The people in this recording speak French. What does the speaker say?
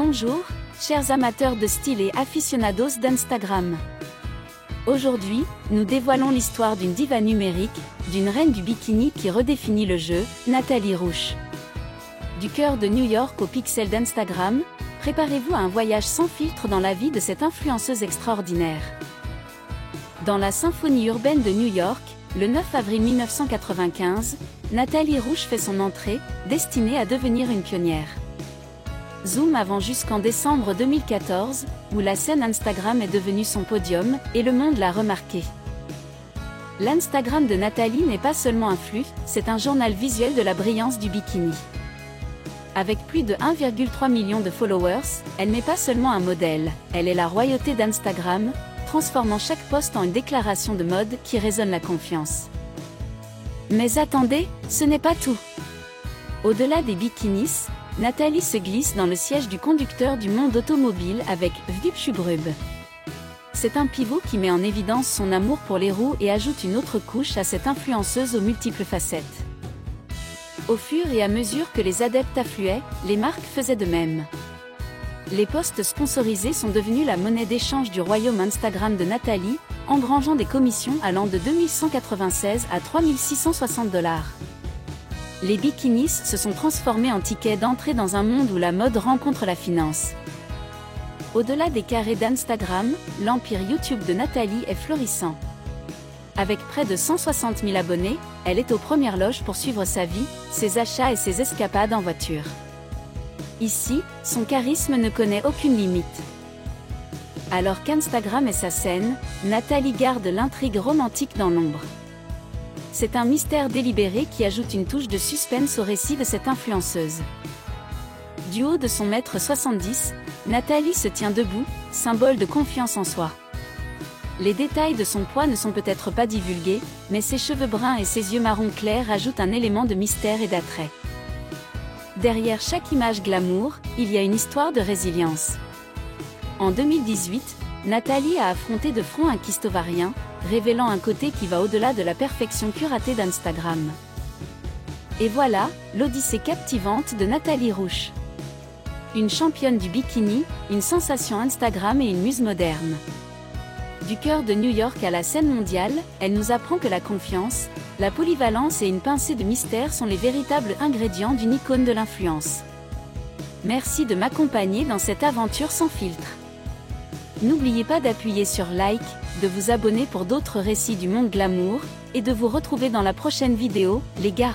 Bonjour, chers amateurs de style et aficionados d'Instagram. Aujourd'hui, nous dévoilons l'histoire d'une diva numérique, d'une reine du bikini qui redéfinit le jeu, Nathalie Roush. Du cœur de New York aux pixels d'Instagram, préparez-vous à un voyage sans filtre dans la vie de cette influenceuse extraordinaire. Dans la symphonie urbaine de New York, le 9 avril 1995, Nathalie Roush fait son entrée, destinée à devenir une pionnière. Zoom avant jusqu'en décembre 2014, où la scène Instagram est devenue son podium, et le monde l'a remarqué. L'Instagram de Nathalie n'est pas seulement un flux, c'est un journal visuel de la brillance du bikini. Avec plus de 1,3 million de followers, elle n'est pas seulement un modèle, elle est la royauté d'Instagram, transformant chaque post en une déclaration de mode qui résonne la confiance. Mais attendez, ce n'est pas tout. Au-delà des bikinis, Nathalie se glisse dans le siège du conducteur du monde automobile avec Vipshubrub. C'est un pivot qui met en évidence son amour pour les roues et ajoute une autre couche à cette influenceuse aux multiples facettes. Au fur et à mesure que les adeptes affluaient, les marques faisaient de même. Les posts sponsorisés sont devenus la monnaie d'échange du royaume Instagram de Nathalie, engrangeant des commissions allant de 2196 à 3660 $. Les bikinis se sont transformés en tickets d'entrée dans un monde où la mode rencontre la finance. Au-delà des carrés d'Instagram, l'empire YouTube de Nathalie est florissant. Avec près de 160 000 abonnés, elle est aux premières loges pour suivre sa vie, ses achats et ses escapades en voiture. Ici, son charisme ne connaît aucune limite. Alors qu'Instagram est sa scène, Nathalie garde l'intrigue romantique dans l'ombre. C'est un mystère délibéré qui ajoute une touche de suspense au récit de cette influenceuse. Du haut de son 1m70, Nathalie se tient debout, symbole de confiance en soi. Les détails de son poids ne sont peut-être pas divulgués, mais ses cheveux bruns et ses yeux marron clairs ajoutent un élément de mystère et d'attrait. Derrière chaque image glamour, il y a une histoire de résilience. En 2018, Nathalie a affronté de front un kyste ovarien, révélant un côté qui va au-delà de la perfection curatée d'Instagram. Et voilà, l'odyssée captivante de Nathalie Roush. Une championne du bikini, une sensation Instagram et une muse moderne. Du cœur de New York à la scène mondiale, elle nous apprend que la confiance, la polyvalence et une pincée de mystère sont les véritables ingrédients d'une icône de l'influence. Merci de m'accompagner dans cette aventure sans filtre. N'oubliez pas d'appuyer sur like, de vous abonner pour d'autres récits du monde glamour, et de vous retrouver dans la prochaine vidéo, les gars.